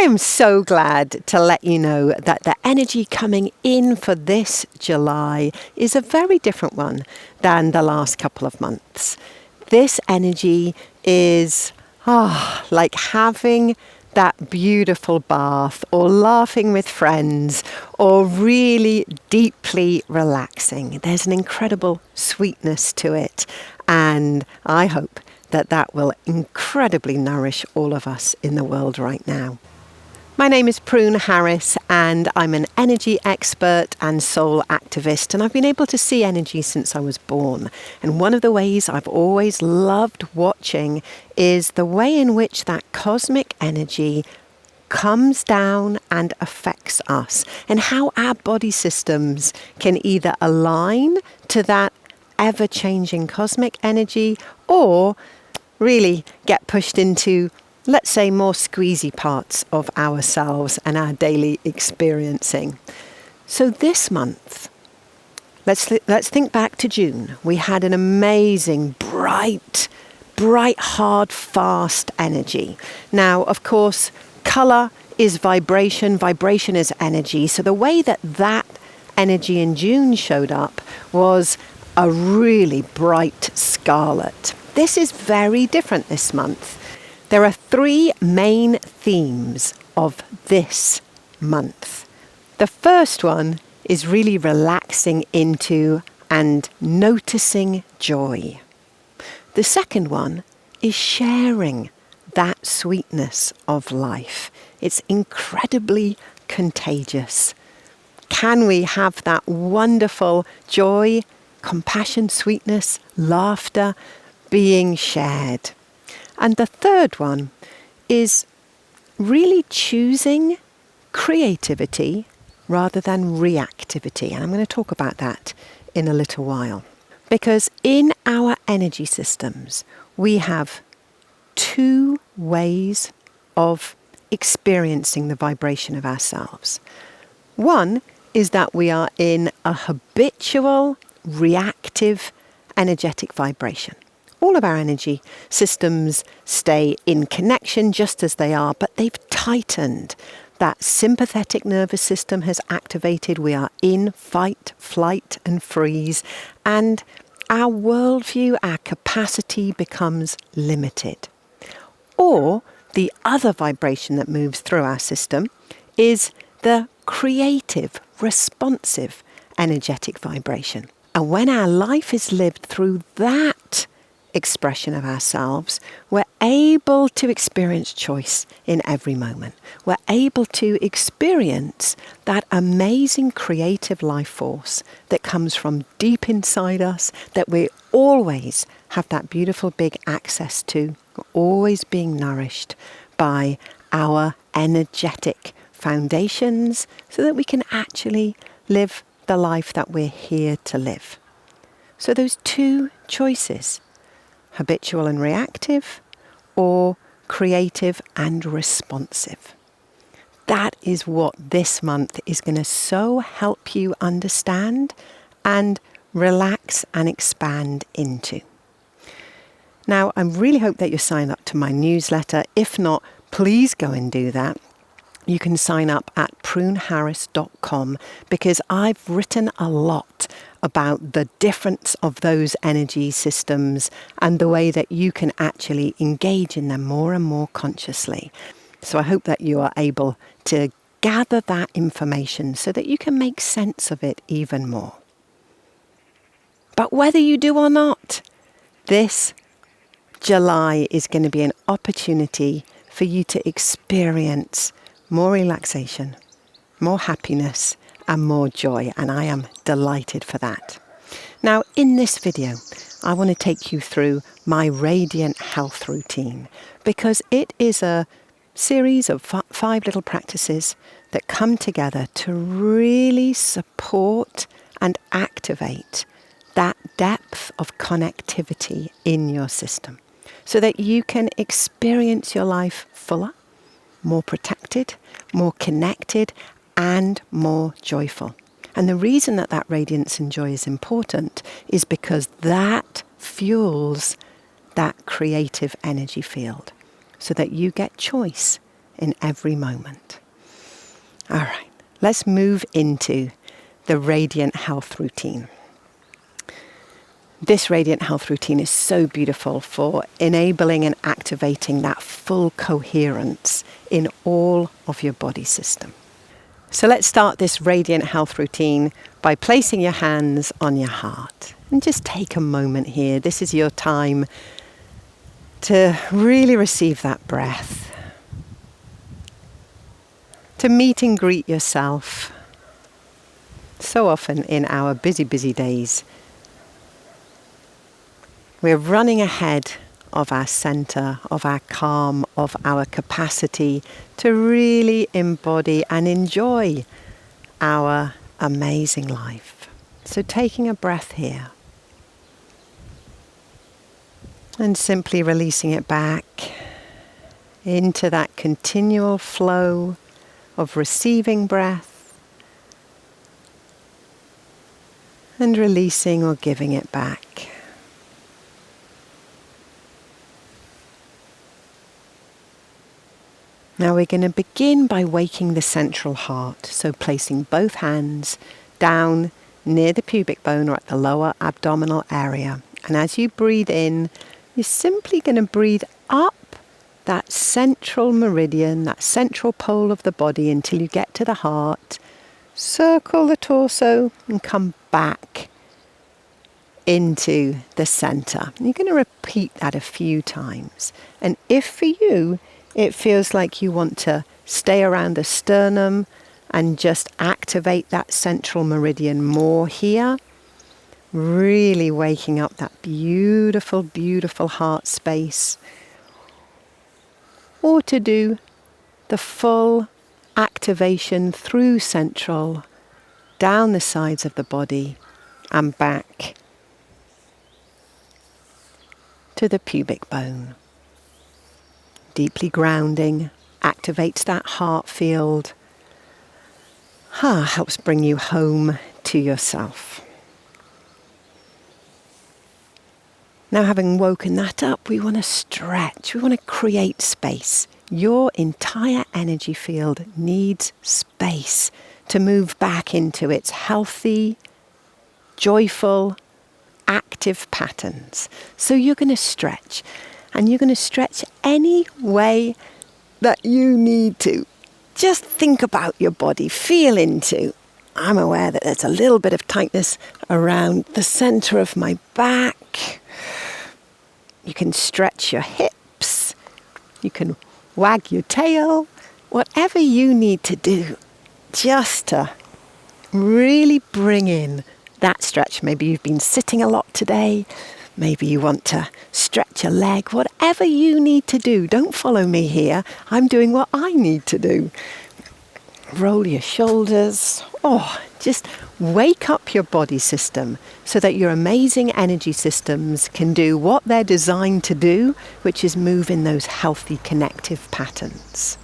am so glad to let you know that the energy coming in for this July is a very different one than the last couple of months. This energy is like having that beautiful bath or laughing with friends or really deeply relaxing. There's an incredible sweetness to it, and I hope that that will incredibly nourish all of us in the world right now. My name is Prune Harris, and I'm an energy expert and soul activist, and I've been able to see energy since I was born. And one of the ways I've always loved watching is the way in which that cosmic energy comes down and affects us, and how our body systems can either align to that ever-changing cosmic energy or really get pushed into, let's say, more squeezy parts of ourselves and our daily experiencing. So this month, let's think back to June. We had an amazing, bright, hard, fast energy. Now, of course, color is vibration. Vibration is energy. So the way that energy in June showed up was a really bright scarlet. This is very different this month. There are 3 main themes of this month. The first one is really relaxing into and noticing joy. The second one is sharing that sweetness of life. It's incredibly contagious. Can we have that wonderful joy, compassion, sweetness, laughter being shared? And the third one is really choosing creativity rather than reactivity. And I'm going to talk about that in a little while. Because in our energy systems, we have 2 ways of experiencing the vibration of ourselves. One is that we are in a habitual, reactive, energetic vibration. All of our energy systems stay in connection just as they are, but they've tightened. That sympathetic nervous system has activated. We are in fight, flight, and freeze. And our worldview, our capacity becomes limited. Or the other vibration that moves through our system is the creative, responsive, energetic vibration. And when our life is lived through that expression of ourselves, we're able to experience choice in every moment. We're able to experience that amazing creative life force that comes from deep inside us, that we always have that beautiful big access to. We're always being nourished by our energetic foundations so that we can actually live the life that we're here to live. So those 2 choices, habitual and reactive, or creative and responsive. That is what this month is going to so help you understand and relax and expand into. Now, I really hope that you're signed up to my newsletter. If not, please go and do that. You can sign up at pruneharris.com, because I've written a lot about the difference of those energy systems and the way that you can actually engage in them more and more consciously. So I hope that you are able to gather that information so that you can make sense of it even more. But whether you do or not, this July is going to be an opportunity for you to experience more relaxation, more happiness, and more joy, and I am delighted for that. Now, in this video, I want to take you through my radiant health routine, because it is a series of 5 little practices that come together to really support and activate that depth of connectivity in your system, so that you can experience your life fuller, more protected, more connected, and more joyful. And the reason that radiance and joy is important is because that fuels that creative energy field, so that you get choice in every moment. All right, let's move into the Radiant Health routine. This Radiant Health routine is so beautiful for enabling and activating that full coherence in all of your body system. So let's start this Radiant Health routine by placing your hands on your heart. And just take a moment here. This is your time to really receive that breath, to meet and greet yourself. So often in our busy, busy days, we're running ahead of our center, of our calm, of our capacity to really embody and enjoy our amazing life. So taking a breath here and simply releasing it back into that continual flow of receiving breath and releasing or giving it back. Now we're going to begin by waking the central heart, so placing both hands down near the pubic bone or at the lower abdominal area. And as you breathe in, you're simply going to breathe up that central meridian, that central pole of the body until you get to the heart. Circle the torso and come back into the center. You're going to repeat that a few times. And if for you, it feels like you want to stay around the sternum and just activate that central meridian more here, really waking up that beautiful, beautiful heart space. Or to do the full activation through central, down the sides of the body and back to the pubic bone. Deeply grounding, activates that heart field. Helps bring you home to yourself. Now, having woken that up, we want to stretch. We want to create space. Your entire energy field needs space to move back into its healthy, joyful, active patterns. So you're going to stretch. And you're going to stretch any way that you need to. Just think about your body, feel into. I'm aware that there's a little bit of tightness around the center of my back. You can stretch your hips. You can wag your tail. Whatever you need to do just to really bring in that stretch. Maybe you've been sitting a lot today. Maybe you want to stretch a leg. Whatever you need to do, don't follow me here. I'm doing what I need to do. Roll your shoulders. Just wake up your body system so that your amazing energy systems can do what they're designed to do, which is move in those healthy connective patterns.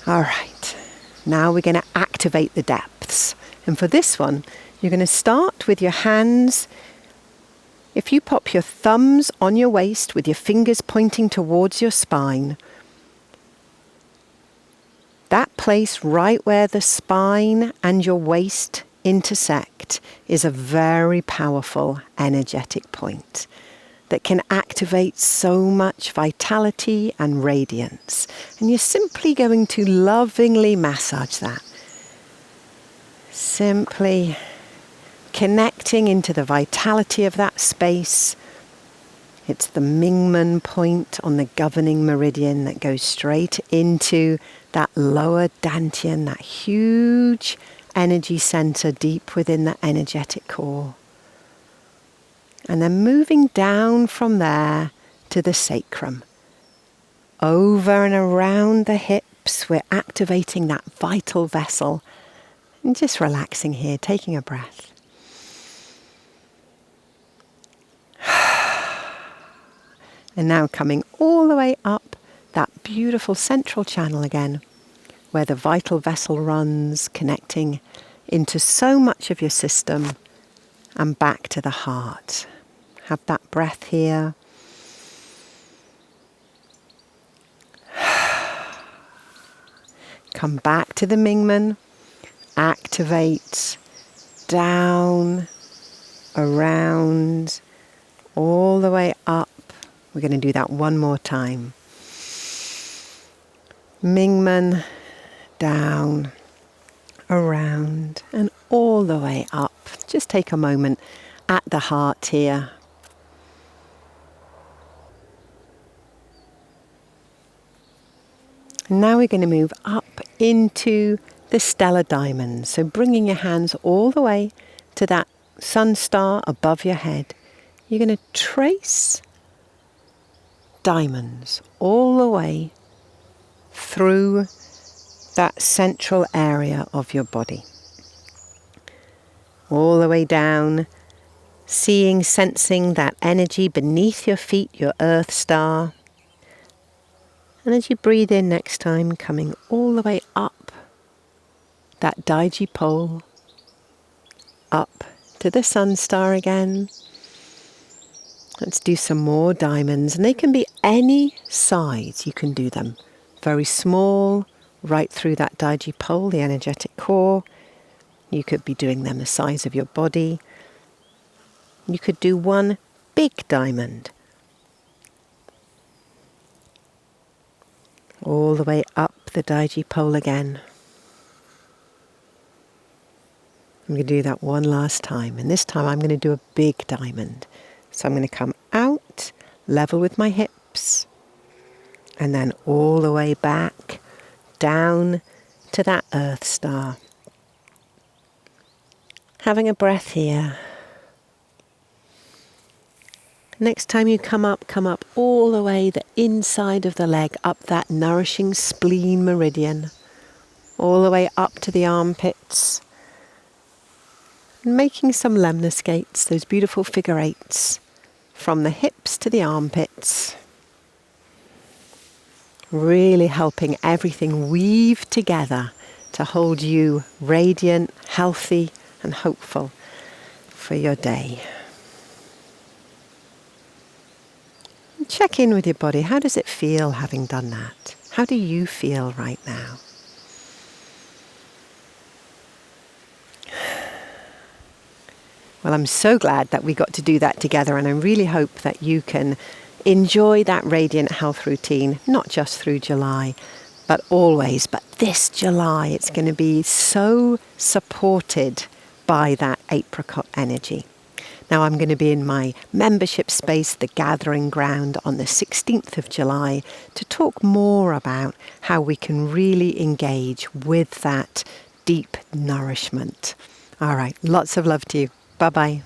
All right, now we're going to activate the depths. And for this one, you're going to start with your hands. If you pop your thumbs on your waist with your fingers pointing towards your spine, that place right where the spine and your waist intersect is a very powerful energetic point that can activate so much vitality and radiance. And you're simply going to lovingly massage that. Simply connecting into the vitality of that space. It's the Mingmen point on the governing meridian that goes straight into that lower dantian, that huge energy center deep within the energetic core. And then moving down from there to the sacrum. Over and around the hips, we're activating that vital vessel. And just relaxing here, taking a breath. And now coming all the way up that beautiful central channel again, where the vital vessel runs, connecting into so much of your system and back to the heart. Have that breath here. Come back to the Mingmen. Activate. Down. Around. All the way up. We're going to do that one more time. Mingmen. Down. Around. And all the way up. Just take a moment at the heart here. Now we're going to move up into the stellar diamond. So bringing your hands all the way to that sun star above your head. You're going to trace diamonds all the way through that central area of your body. All the way down, seeing, sensing that energy beneath your feet, your earth star. And as you breathe in next time, coming all the way up that Daiji pole, up to the sun star again. Let's do some more diamonds, and they can be any size. You can do them very small, right through that Daiji pole, the energetic core. You could be doing them the size of your body. You could do one big diamond. All the way up the Daiji pole again. I'm going to do that one last time, and this time I'm going to do a big diamond. So I'm going to come out, level with my hips, and then all the way back, down to that earth star. Having a breath here. Next time you come up all the way the inside of the leg, up that nourishing spleen meridian, all the way up to the armpits. Making some lemniscates, those beautiful figure eights, from the hips to the armpits. Really helping everything weave together to hold you radiant, healthy, and hopeful for your day. Check in with your body. How does it feel having done that? How do you feel right now? Well, I'm so glad that we got to do that together, and I really hope that you can enjoy that radiant health routine, not just through July, but always. But this July, it's going to be so supported by that apricot energy. Now I'm going to be in my membership space, the Gathering Ground, on the 16th of July to talk more about how we can really engage with that deep nourishment. All right, lots of love to you. Bye-bye.